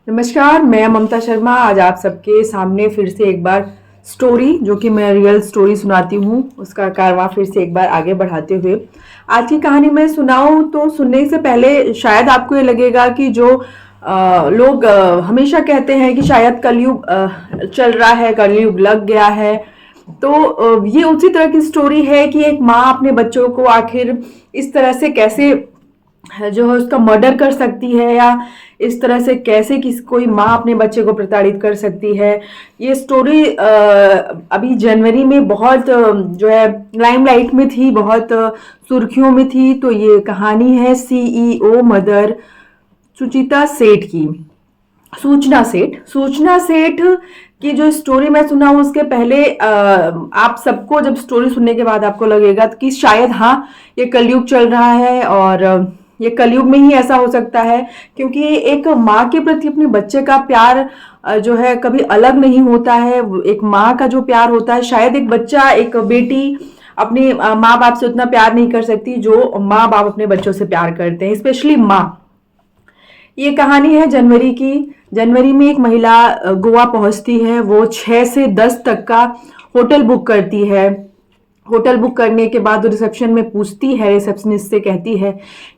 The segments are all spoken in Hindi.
नमस्कार, मैं ममता शर्मा आज आप सबके सामने फिर से एक बार स्टोरी जो कि मैं रियल स्टोरी सुनाती हूँ उसका कारवां फिर से एक बार आगे बढ़ाते हुए आज की कहानी मैं सुनाऊँ तो सुनने से पहले शायद आपको ये लगेगा कि जो लोग हमेशा कहते हैं कि शायद कलयुग चल रहा है, कलयुग लग गया है। तो ये उसी तरह की स्टोरी है कि एक माँ अपने बच्चों को आखिर इस तरह से कैसे जो है उसका मर्डर कर सकती है, या इस तरह से कैसे कोई माँ अपने बच्चे को प्रताड़ित कर सकती है। ये स्टोरी अभी जनवरी में बहुत जो है लाइमलाइट में थी, बहुत सुर्खियों में थी। तो ये कहानी है सीईओ मदर सुचिता सेठ की। सूचना सेठ की जो स्टोरी मैं सुना हूँ उसके पहले आप सबको जब स्टोरी सुनने के बाद आपको लगेगा कि शायद हाँ, ये कलयुग चल रहा है और ये कलयुग में ही ऐसा हो सकता है, क्योंकि एक माँ के प्रति अपने बच्चे का प्यार जो है कभी अलग नहीं होता है। एक माँ का जो प्यार होता है, शायद एक बच्चा, एक बेटी अपने माँ बाप से उतना प्यार नहीं कर सकती जो माँ बाप अपने बच्चों से प्यार करते हैं, स्पेशली माँ। ये कहानी है जनवरी की। जनवरी में एक महिला गोवा पहुंचती है। वो 6 से 10 तक का होटल बुक करती है। होटल बुक करने के बाद रिसेप्शन में पूछती है, रिसेप्शनिस्ट से कहती है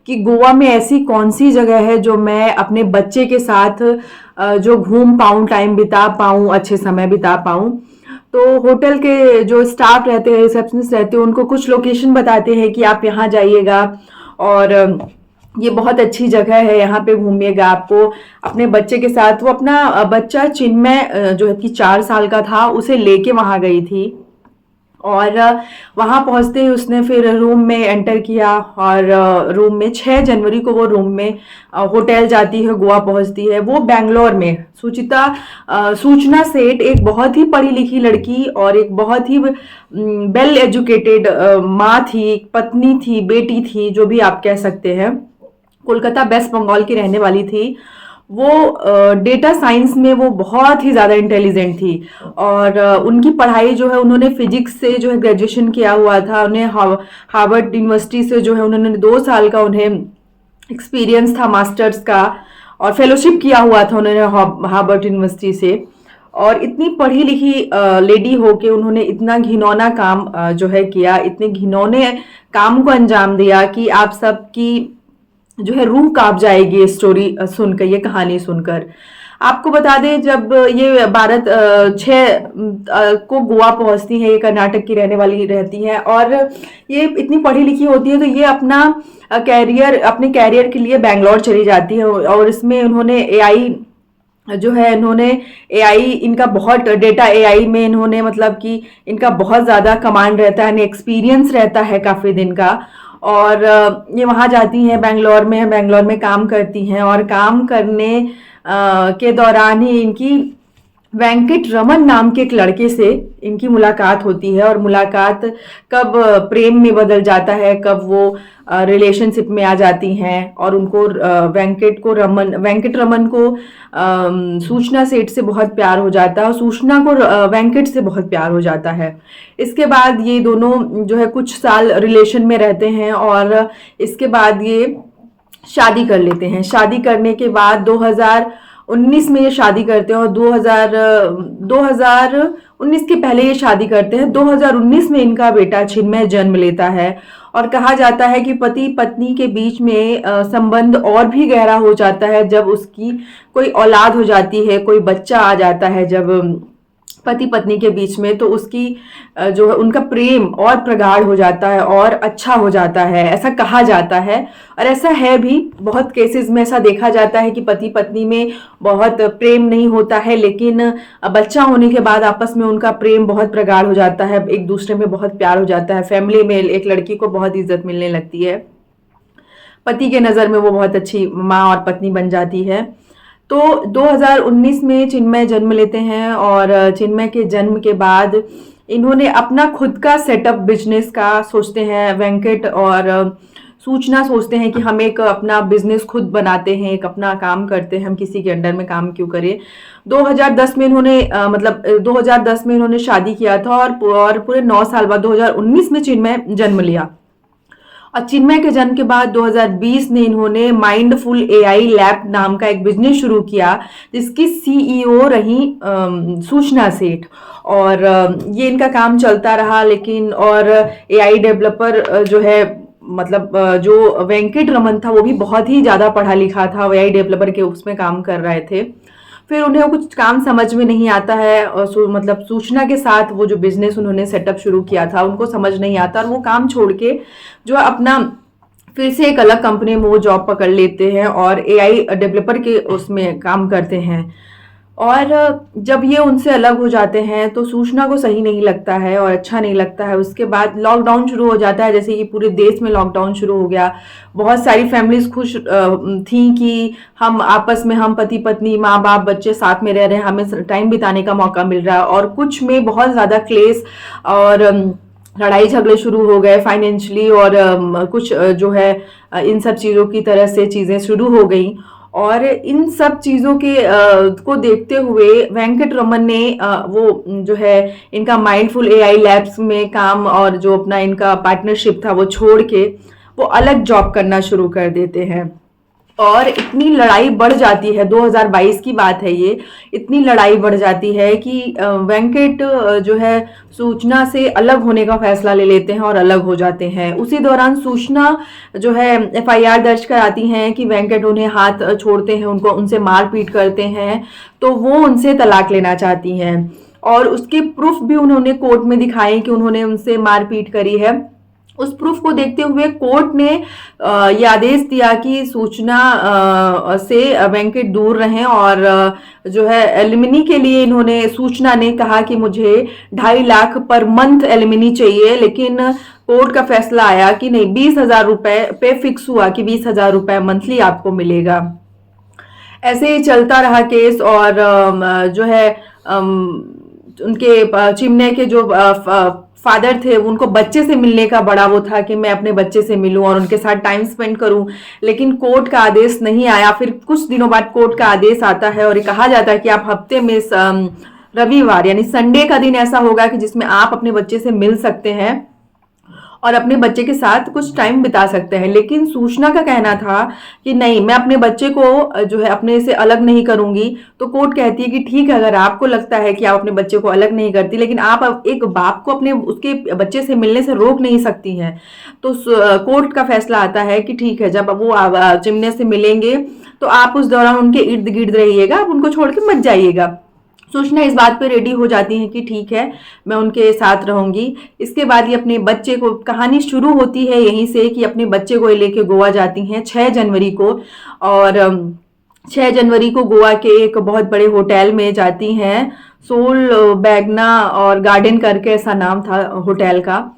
कि गोवा में ऐसी कौन सी जगह है जो मैं अपने बच्चे के साथ जो घूम पाऊँ, टाइम बिता पाऊँ, अच्छे समय बिता पाऊँ। तो होटल के जो स्टाफ रहते हैं, रिसेप्शनिस्ट रहते हैं, उनको कुछ लोकेशन बताते हैं कि आप यहाँ जाइएगा और ये बहुत अच्छी जगह है, यहाँ पे घूमिएगा। आपको अपने बच्चे के साथ, वो अपना बच्चा चिन्मय जो है कि 4 साल का था, उसे लेके वहां गई थी। और वहां पहुंचते ही उसने फिर रूम में एंटर किया और रूम में 6 जनवरी को वो रूम में होटल जाती है, गोवा पहुंचती है। वो बैंगलोर में सूचना सेठ एक बहुत ही पढ़ी लिखी लड़की और एक बहुत ही वेल एजुकेटेड माँ थी, पत्नी थी, बेटी थी, जो भी आप कह सकते हैं। कोलकाता वेस्ट बंगाल की रहने वाली थी। वो डेटा साइंस में वो बहुत ही ज़्यादा इंटेलिजेंट थी और उनकी पढ़ाई जो है, उन्होंने फिजिक्स से जो है ग्रेजुएशन किया हुआ था। उन्हें हार्वर्ड यूनिवर्सिटी से जो है उन्होंने 2 साल का उन्हें एक्सपीरियंस था मास्टर्स का, और फेलोशिप किया हुआ था उन्होंने हार्वर्ड यूनिवर्सिटी से। और इतनी पढ़ी लिखी लेडी होके उन्होंने इतना घिनौना काम जो है किया, इतने घिनौने काम को अंजाम दिया कि आप सबकी जो है रूह कांप जाएगी ये स्टोरी सुनकर, ये कहानी सुनकर। आपको बता दें, जब ये भारत 6 को गोवा पहुंचती है, ये कर्नाटक की रहने वाली रहती है और ये इतनी पढ़ी लिखी होती है, तो ये अपना अपने कैरियर के लिए बैंगलोर चली जाती है। और इसमें उन्होंने एआई जो है, इन्होंने एआई, इनका बहुत डेटा एआई में इन्होंने मतलब कि इनका बहुत ज़्यादा कमांड रहता है, एक्सपीरियंस रहता है काफ़ी दिन का। और ये वहाँ जाती हैं, बैंगलोर में काम करती हैं और काम करने के दौरान ही इनकी वेंकट रमन नाम के एक लड़के से इनकी मुलाकात होती है। और मुलाकात कब प्रेम में बदल जाता है, कब वो रिलेशनशिप में आ जाती हैं और उनको वेंकट रमन को सूचना सेठ से बहुत प्यार हो जाता है और सूचना को वेंकट से बहुत प्यार हो जाता है। इसके बाद ये दोनों जो है कुछ साल रिलेशन में रहते हैं और इसके बाद ये शादी कर लेते हैं। शादी करने के बाद 2019 में ये शादी करते हैं और 2019 के पहले ये शादी करते हैं। 2019 में इनका बेटा चिन्मय जन्म लेता है और कहा जाता है कि पति पत्नी के बीच में संबंध और भी गहरा हो जाता है जब उसकी कोई औलाद हो जाती है, कोई बच्चा आ जाता है जब पति पत्नी के बीच में, तो उसकी जो है उनका प्रेम और प्रगाढ़ हो जाता है और अच्छा हो जाता है, ऐसा कहा जाता है। और ऐसा है भी, बहुत केसेस में ऐसा देखा जाता है कि पति पत्नी में बहुत प्रेम नहीं होता है, लेकिन बच्चा होने के बाद आपस में उनका प्रेम बहुत प्रगाढ़ हो जाता है, एक दूसरे में बहुत प्यार हो जाता है। फैमिली में एक लड़की को बहुत इज्जत मिलने लगती है, पति के नज़र में वो बहुत अच्छी माँ और पत्नी बन जाती है। तो 2019 में चिन्मय जन्म लेते हैं और चिन्मय के जन्म के बाद इन्होंने अपना खुद का सेटअप बिजनेस का सोचते हैं। वेंकट और सूचना सोचते हैं कि हम एक अपना बिजनेस खुद बनाते हैं, एक अपना काम करते हैं, हम किसी के अंडर में काम क्यों करें। 2010 में इन्होंने 2010 में इन्होंने शादी किया था और पूरे 9 साल बाद 2019 में चिन्मय जन्म लिया। और चिन्मय के जन्म के बाद 2020 में इन्होंने माइंडफुल एआई लैब नाम का एक बिजनेस शुरू किया, जिसकी सीईओ रही सूचना सेठ। और ये इनका काम चलता रहा, लेकिन और एआई डेवलपर जो है, मतलब जो वेंकट रमन था वो भी बहुत ही ज़्यादा पढ़ा लिखा था, एआई डेवलपर के उसमें काम कर रहे थे। फिर उन्हें कुछ काम समझ में नहीं आता है, और मतलब सूचना के साथ वो जो बिजनेस उन्होंने सेटअप शुरू किया था उनको समझ नहीं आता, और वो काम छोड़ के जो अपना फिर से एक अलग कंपनी में वो जॉब पकड़ लेते हैं और एआई डेवलपर के उसमें काम करते हैं। और जब ये उनसे अलग हो जाते हैं तो सूचना को सही नहीं लगता है और अच्छा नहीं लगता है। उसके बाद लॉकडाउन शुरू हो जाता है, जैसे कि पूरे देश में लॉकडाउन शुरू हो गया। बहुत सारी फैमिलीज खुश थी कि हम आपस में, हम पति पत्नी, माँ बाप, बच्चे साथ में रह रहे हैं, हमें टाइम बिताने का मौका मिल रहा है। और कुछ में बहुत ज़्यादा क्लेश और लड़ाई झगड़े शुरू हो गए फाइनेंशियली, और कुछ जो है इन सब चीज़ों की तरह से चीज़ें शुरू हो गई। और इन सब चीज़ों के को देखते हुए वेंकट रमन ने वो जो है इनका माइंडफुल एआई लैब्स में काम और जो अपना इनका पार्टनरशिप था वो छोड़ के वो अलग जॉब करना शुरू कर देते हैं। और इतनी लड़ाई बढ़ जाती है, 2022 की बात है ये, इतनी लड़ाई बढ़ जाती है कि वेंकट जो है सूचना से अलग होने का फैसला ले लेते हैं और अलग हो जाते हैं। उसी दौरान सूचना जो है एफआईआर दर्ज कराती हैं कि वेंकट उन्हें हाथ छोड़ते हैं, उनको उनसे मारपीट करते हैं, तो वो उनसे तलाक लेना चाहती हैं। और उसके प्रूफ भी उन्होंने कोर्ट में दिखाए कि उन्होंने उनसे मारपीट करी है। उस प्रूफ को देखते हुए कोर्ट ने ये आदेश दिया कि सूचना से वेंकट दूर रहें, और जो है एलिमिनी के लिए इन्होंने, सूचना ने कहा कि मुझे 2.5 लाख पर मंथ एलिमिनी चाहिए, लेकिन कोर्ट का फैसला आया कि नहीं, 20,000 रुपए पे फिक्स हुआ कि 20,000 रुपए मंथली आपको मिलेगा। ऐसे ही चलता रहा केस। और जो है उनके चिमने के जो फादर थे, उनको बच्चे से मिलने का बड़ा वो था कि मैं अपने बच्चे से मिलूं और उनके साथ टाइम स्पेंड करूं, लेकिन कोर्ट का आदेश नहीं आया। फिर कुछ दिनों बाद कोर्ट का आदेश आता है और ये कहा जाता है कि आप हफ्ते में रविवार यानी संडे का दिन ऐसा होगा कि जिसमें आप अपने बच्चे से मिल सकते हैं और अपने बच्चे के साथ कुछ टाइम बिता सकते हैं। लेकिन सूचना का कहना था कि नहीं, मैं अपने बच्चे को जो है अपने से अलग नहीं करूंगी। तो कोर्ट कहती है कि ठीक है, अगर आपको लगता है कि आप अपने बच्चे को अलग नहीं करती, लेकिन आप एक बाप को अपने उसके बच्चे से मिलने से रोक नहीं सकती हैं। तो कोर्ट का फैसला आता है कि ठीक है, जब वो चिमने से मिलेंगे तो आप उस दौरान उनके इर्द गिर्द रहिएगा, आप उनको छोड़ के मत जाइएगा। सूचना इस बात पे रेडी हो जाती है कि ठीक है, मैं उनके साथ रहूंगी। इसके बाद ये अपने बच्चे को, कहानी शुरू होती है यहीं से कि अपने बच्चे को लेके गोवा जाती हैं 6 जनवरी को। और 6 जनवरी को गोवा के एक बहुत बड़े होटल में जाती हैं, सोल बैगना और गार्डन करके ऐसा नाम था होटल का।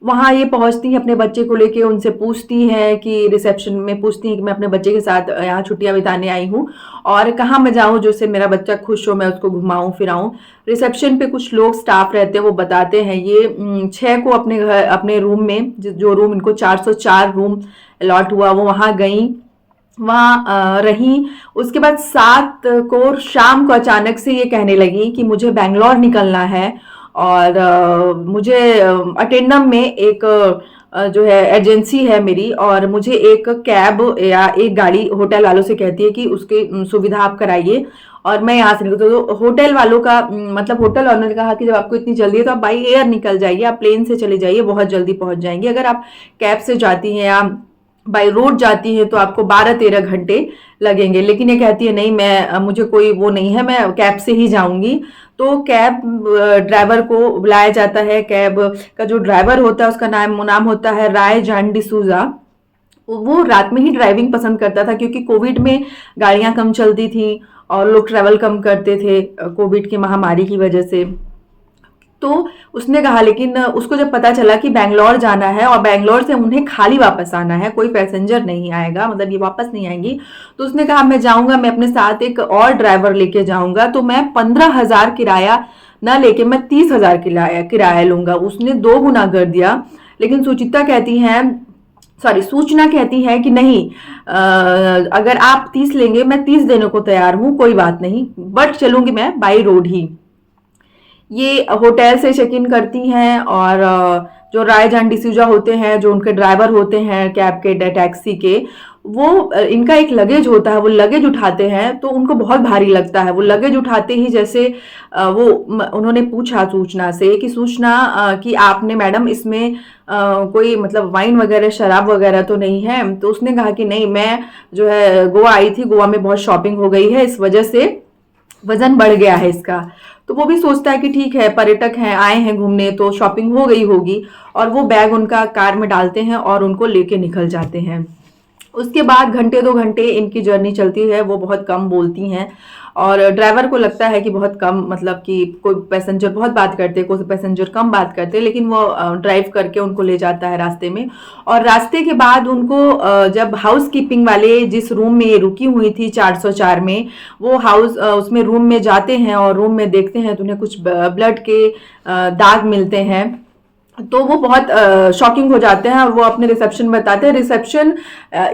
वहाँ ये पहुँचती हैं अपने बच्चे को लेके, उनसे पूछती हैं कि रिसेप्शन में पूछती हैं कि मैं अपने बच्चे के साथ यहाँ छुट्टियाँ बिताने आई हूँ और कहाँ मैं जाऊँ जिससे मेरा बच्चा खुश हो, मैं उसको घुमाऊँ फिराऊँ। रिसेप्शन पे कुछ लोग स्टाफ रहते हैं, वो बताते हैं ये 6 को अपने घर, अपने रूम में, जो रूम इनको 404 रूम अलॉट हुआ, वो वहाँ गई, वहाँ रही। उसके बाद 7 को शाम को अचानक से ये कहने लगी कि मुझे बैंगलोर निकलना है और मुझे अटेंडम में एक जो है एजेंसी है मेरी, और मुझे एक कैब या एक गाड़ी होटल वालों से कहती है कि उसकी सुविधा आप कराइए और मैं यहाँ से निकलती हूँ। तो होटल वालों का मतलब होटल वालों ने कहा कि जब आपको इतनी जल्दी है तो आप बाई एयर निकल जाइए, आप प्लेन से चले जाइए, बहुत जल्दी पहुँच जाएंगे। अगर आप कैब से जाती हैं या बाई रोड जाती है तो आपको 12-13 घंटे लगेंगे। लेकिन ये कहती है नहीं, मैं मुझे कोई वो नहीं है, मैं कैब से ही जाऊंगी। तो कैब ड्राइवर को बुलाया जाता है। कैब का जो ड्राइवर होता है उसका नाम होता है राय जान डिसूजा। वो रात में ही ड्राइविंग पसंद करता था क्योंकि कोविड में गाड़ियां कम चलती थी और लोग ट्रैवल कम करते थे कोविड की महामारी की वजह से। तो उसने कहा, लेकिन उसको जब पता चला कि बैंगलोर जाना है और बैंगलोर से उन्हें खाली वापस आना है, कोई पैसेंजर नहीं आएगा, मतलब ये वापस नहीं आएंगी, तो उसने कहा मैं जाऊंगा, मैं अपने साथ एक और ड्राइवर लेके जाऊंगा, तो मैं 15,000 किराया ना लेके मैं 30,000 किराया लूंगा। उसने 2 गुना कर दिया। लेकिन सूचना कहती है कि नहीं, अगर आप 30 लेंगे मैं 30 देने को तैयार हूं, कोई बात नहीं, बट चलूंगी मैं बाई रोड ही। ये होटल से चेक इन करती हैं और जो रायजान डिसूजा होते हैं, जो उनके ड्राइवर होते हैं कैब के, टैक्सी के, वो इनका एक लगेज होता है, वो लगेज उठाते हैं तो उनको बहुत भारी लगता है। वो लगेज उठाते ही जैसे उन्होंने पूछा सूचना से कि सूचना कि आपने मैडम इसमें कोई मतलब वाइन वगैरह, शराब वगैरह तो नहीं है? तो उसने कहा कि नहीं, मैं जो है गोवा आई थी, गोवा में बहुत शॉपिंग हो गई है, इस वजह से वजन बढ़ गया है इसका। तो वो भी सोचता है कि ठीक है, पर्यटक हैं, आए हैं घूमने, तो शॉपिंग हो गई होगी, और वो बैग उनका कार में डालते हैं और उनको लेके निकल जाते हैं। उसके बाद घंटे 2 घंटे इनकी जर्नी चलती है। वो बहुत कम बोलती हैं और ड्राइवर को लगता है कि बहुत कम, मतलब कि कोई पैसेंजर बहुत बात करते, कोई पैसेंजर कम बात करते, लेकिन वो ड्राइव करके उनको ले जाता है रास्ते में। और रास्ते के बाद उनको जब हाउस कीपिंग वाले जिस रूम में ये रुकी हुई थी 404 में, वो हाउस उसमें रूम में जाते हैं और रूम में देखते हैं तो उन्हें कुछ ब्लड के दाग मिलते हैं। तो वो बहुत शॉकिंग हो जाते हैं और वो अपने रिसेप्शन में बताते हैं। रिसेप्शन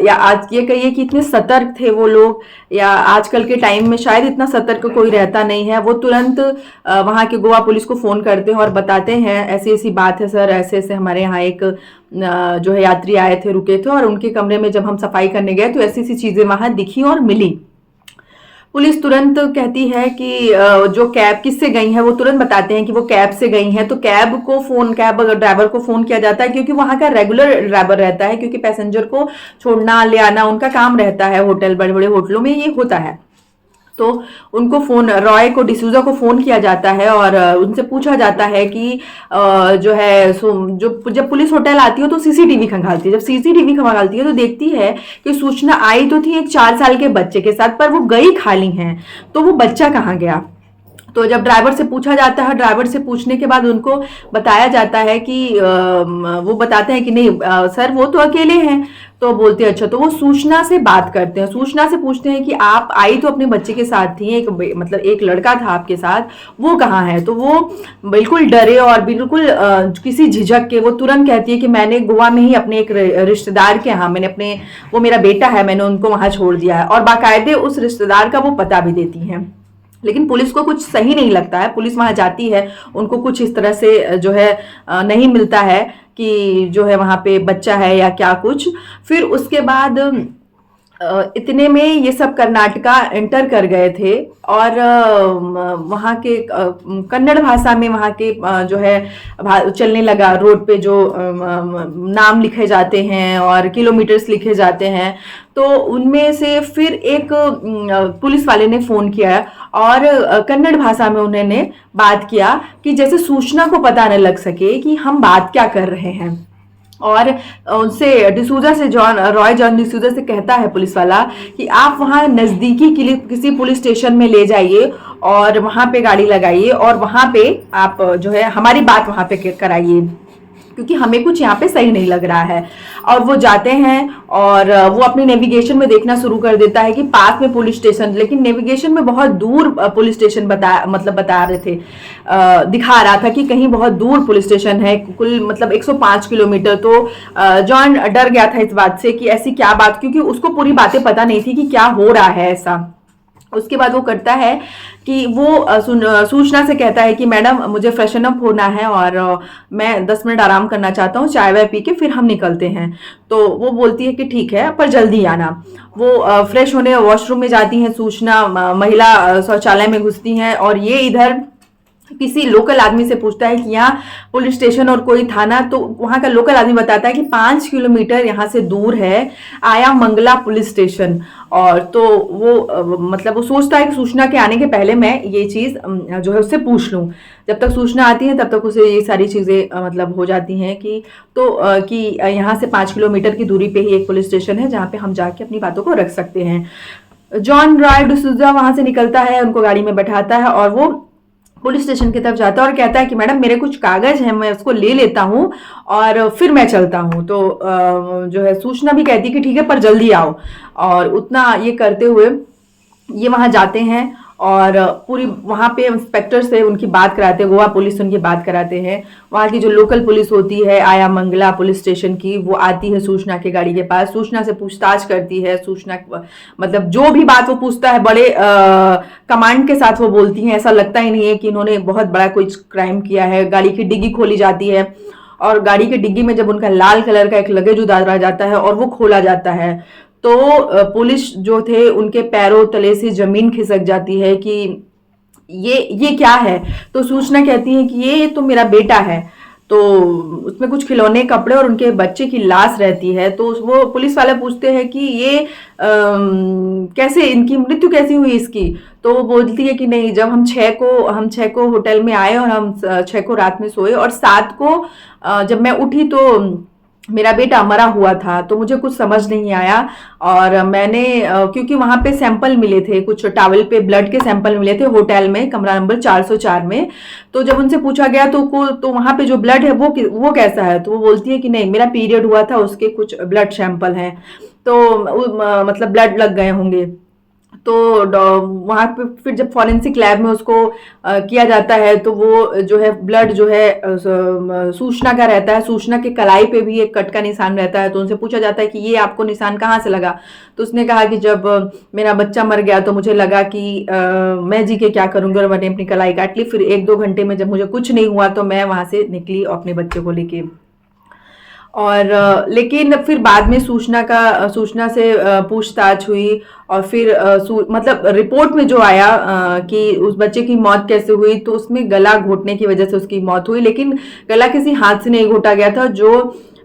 या आज ये कहिए कि इतने सतर्क थे वो लोग, या आजकल के टाइम में शायद इतना सतर्क कोई रहता नहीं है। वो तुरंत वहाँ के गोवा पुलिस को फ़ोन करते हैं और बताते हैं ऐसी ऐसी बात है सर, ऐसे ऐसे हमारे यहाँ एक जो है यात्री आए थे, रुके थे, और उनके कमरे में जब हम सफाई करने गए तो ऐसी ऐसी चीज़ें वहाँ दिखी और मिली। पुलिस तुरंत कहती है कि जो कैब किससे गई है, वो तुरंत बताते हैं कि वो कैब से गई हैं। तो कैब ड्राइवर को फोन किया जाता है, क्योंकि वहां का रेगुलर ड्राइवर रहता है, क्योंकि पैसेंजर को छोड़ना ले आना उनका काम रहता है, होटल, बड़े बड़े होटलों में ये होता है। तो उनको फोन, रॉय को, डिसूजा को फोन किया जाता है और उनसे पूछा जाता है कि जो है जो जब पुलिस होटल आती है तो सीसीटीवी खंगालती है। जब सीसीटीवी खंगालती है तो देखती है कि सूचना आई तो थी एक 4 साल के बच्चे के साथ, पर वो गई खाली हैं, तो वो बच्चा कहाँ गया? तो जब ड्राइवर से पूछा जाता है, ड्राइवर से पूछने के बाद उनको बताया जाता है कि वो बताते हैं कि नहीं सर, वो तो अकेले हैं। तो बोलते हैं अच्छा। तो वो सूचना से बात करते हैं, सूचना से पूछते हैं कि आप आई तो अपने बच्चे के साथ थी, मतलब एक लड़का था आपके साथ, वो कहाँ है? तो वो बिल्कुल डरे और बिल्कुल किसी झिझक के वो तुरंत कहती है कि मैंने गोवा में ही अपने एक रिश्तेदार के यहाँ, मैंने अपने, वो मेरा बेटा है, मैंने उनको वहां छोड़ दिया है, और बाकायदे उस रिश्तेदार का वो पता भी देती हैं। लेकिन पुलिस को कुछ सही नहीं लगता है। पुलिस वहां जाती है, उनको कुछ इस तरह से जो है नहीं मिलता है कि जो है वहां पे बच्चा है या क्या कुछ। फिर उसके बाद इतने में ये सब कर्नाटका एंटर कर गए थे और वहाँ के कन्नड़ भाषा में वहाँ के जो है चलने लगा। रोड पे जो नाम लिखे जाते हैं और किलोमीटर्स लिखे जाते हैं, तो उनमें से फिर एक पुलिस वाले ने फोन किया और कन्नड़ भाषा में उन्होंने बात किया कि जैसे सूचना को पता न लग सके कि हम बात क्या कर रहे हैं। और उनसे डिसूजा से रॉय जॉन डिसूजा से कहता है पुलिस वाला कि आप वहाँ नज़दीकी किसी पुलिस स्टेशन में ले जाइए और वहाँ पे गाड़ी लगाइए और वहाँ पे आप जो है हमारी बात वहाँ पे कराइए, क्योंकि हमें कुछ यहाँ पे सही नहीं लग रहा है। और वो जाते हैं और वो अपनी नेविगेशन में देखना शुरू कर देता है कि पास में पुलिस स्टेशन, लेकिन नेविगेशन में बहुत दूर पुलिस स्टेशन बता रहे थे, दिखा रहा था कि कहीं बहुत दूर पुलिस स्टेशन है, कुल मतलब 105 किलोमीटर। तो जॉन डर गया था इस बात से कि ऐसी क्या बात, क्योंकि उसको पूरी बातें पता नहीं थी कि क्या हो रहा है ऐसा। उसके बाद वो करता है कि वो सूचना से कहता है कि मैडम मुझे फ्रेशन अप होना है और मैं 10 मिनट आराम करना चाहता हूँ, चाय वाय पी के फिर हम निकलते हैं। तो वो बोलती है कि ठीक है, पर जल्दी आना। वो फ्रेश होने वॉशरूम में जाती हैं, सूचना महिला शौचालय में घुसती हैं और ये इधर किसी लोकल आदमी से पूछता है कि यहाँ पुलिस स्टेशन और कोई थाना, तो वहाँ का लोकल आदमी बताता है कि 5 किलोमीटर यहाँ से दूर है आया मंगला पुलिस स्टेशन। और तो वो मतलब वो सोचता है कि सूचना के आने के पहले मैं ये चीज़ जो है उससे पूछ लूँ। जब तक सूचना आती है तब तक उसे ये सारी चीज़ें मतलब हो जाती हैं कि कि यहाँ से 5 किलोमीटर की दूरी पे ही एक पुलिस स्टेशन है जहाँ पे हम जाके अपनी बातों को रख सकते हैं। जॉन रॉय डिसूजा वहाँ से निकलता है, उनको गाड़ी में बैठाता है और वो पुलिस स्टेशन की तरफ जाता है और कहता है कि मैडम मेरे कुछ कागज हैं, मैं उसको ले लेता हूँ और फिर मैं चलता हूँ। तो जो है सूचना भी कहती है कि ठीक है पर जल्दी आओ। और उतना ये करते हुए ये वहाँ जाते हैं और पूरी वहाँ पे इंस्पेक्टर से उनकी बात कराते हैं, गोवा पुलिस से उनकी बात कराते हैं। वहाँ की जो लोकल पुलिस होती है आया मंगला पुलिस स्टेशन की, वो आती है सूचना के गाड़ी के पास, सूचना से पूछताछ करती है। सूचना मतलब जो भी बात वो पूछता है बड़े कमांड के साथ वो बोलती हैं, ऐसा लगता ही नहीं है कि इन्होंने बहुत बड़ा कोई क्राइम किया है। गाड़ी की डिग्गी खोली जाती है और गाड़ी की डिग्गी में जब उनका लाल कलर का एक लगेज उतारा जाता है और वो खोला जाता है, तो पुलिस जो थे उनके पैरों तले से जमीन खिसक जाती है कि ये क्या है। तो सूचना कहती है कि ये तो मेरा बेटा है। तो उसमें कुछ खिलौने कपड़े और उनके बच्चे की लाश रहती है। तो वो पुलिस वाले पूछते हैं कि ये कैसे, इनकी मृत्यु कैसी हुई इसकी। तो वो बोलती है कि नहीं, जब हम 6 को होटल में आए और हम 6 को रात में सोए और 7 को जब मैं उठी तो मेरा बेटा मरा हुआ था। तो मुझे कुछ समझ नहीं आया और मैंने क्योंकि वहां पे सैंपल मिले थे, कुछ टॉवल पे ब्लड के सैंपल मिले थे होटल में, कमरा नंबर 404 में। तो जब उनसे पूछा गया तो वहां पे जो ब्लड है वो कैसा है। तो वो बोलती है कि नहीं, मेरा पीरियड हुआ था, उसके कुछ ब्लड सैंपल हैं, तो मतलब ब्लड लग गए होंगे। तो वहां पे फिर जब फॉरेंसिक लैब में उसको किया जाता है तो वो जो है ब्लड जो है सूचना का रहता है। सूचना के कलाई पे भी एक कट का निशान रहता है। तो उनसे पूछा जाता है कि ये आपको निशान कहाँ से लगा। तो उसने कहा कि जब मेरा बच्चा मर गया तो मुझे लगा कि मैं जी के क्या करूंगी, और मैंने अपनी कलाई काट ली। फिर 1-2 घंटे में जब मुझे कुछ नहीं हुआ तो मैं वहां से निकली अपने बच्चे को लेके। और लेकिन फिर बाद में सूचना से पूछताछ हुई और फिर मतलब रिपोर्ट में जो आया कि उस बच्चे की मौत कैसे हुई, तो उसमें गला घोटने की वजह से उसकी मौत हुई। लेकिन गला किसी हाथ से नहीं घोटा गया था। जो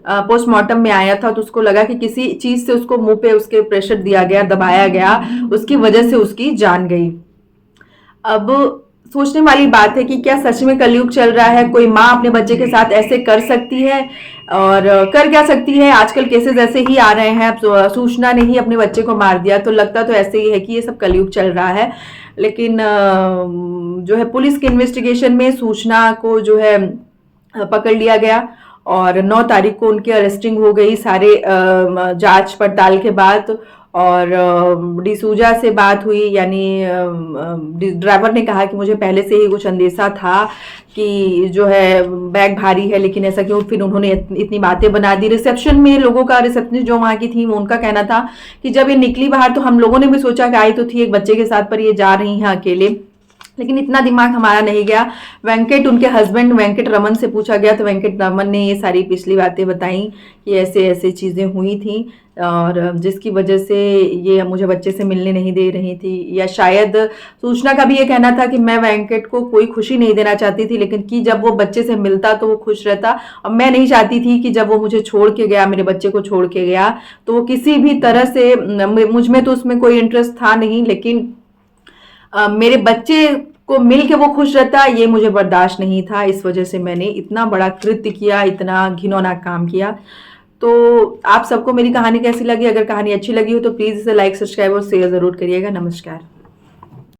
पोस्टमार्टम में आया था तो उसको लगा कि किसी चीज से उसको मुंह पे उसके प्रेशर दिया गया, दबाया गया, उसकी वजह से उसकी जान गई। अब सोचने वाली बात है कि क्या सच में कलयुग चल रहा है, कोई माँ अपने बच्चे के साथ ऐसे कर सकती है, और कर क्या सकती है। आजकल केसेस ऐसे ही आ रहे हैं। अब सूचना ने ही अपने बच्चे को मार दिया, तो लगता तो ऐसे ही है कि ये सब कलयुग चल रहा है। लेकिन जो है पुलिस के इन्वेस्टिगेशन में सूचना को जो है पकड़ लिया गया और 9 तारीख को उनकी अरेस्टिंग हो गई सारे जांच पड़ताल के बाद। और डिसूजा से बात हुई, यानी ड्राइवर ने कहा कि मुझे पहले से ही कुछ अंदेशा था कि जो है बैग भारी है, लेकिन ऐसा क्यों। फिर उन्होंने इतनी बातें बना दी। रिसेप्शन में लोगों का, रिसेप्शनिस्ट जो वहाँ की थी, उनका कहना था कि जब ये निकली बाहर तो हम लोगों ने भी सोचा कि आई तो थी एक बच्चे के साथ, पर ये जा रही हैं अकेले, लेकिन इतना दिमाग हमारा नहीं गया। वेंकट, उनके हस्बैंड वेंकट रमन से पूछा गया तो वेंकट रमन ने ये सारी पिछली बातें बताई कि ऐसे ऐसे चीज़ें हुई थी और जिसकी वजह से ये मुझे बच्चे से मिलने नहीं दे रही थी। या शायद सूचना का भी ये कहना था कि मैं वेंकट को कोई खुशी नहीं देना चाहती थी, लेकिन कि जब वो बच्चे से मिलता तो वो खुश रहता, और मैं नहीं चाहती थी कि जब वो मुझे छोड़ के गया, मेरे बच्चे को छोड़ के गया, तो वो किसी भी तरह से, मुझ में तो उसमें कोई इंटरेस्ट था नहीं, लेकिन मेरे बच्चे को मिल के वो खुश रहता, ये मुझे बर्दाश्त नहीं था। इस वजह से मैंने इतना बड़ा कृत्य किया, इतना घिनौना काम किया। तो आप सबको मेरी कहानी कैसी लगी? अगर कहानी अच्छी लगी हो तो प्लीज़ इसे लाइक, सब्सक्राइब और शेयर ज़रूर करिएगा। नमस्कार।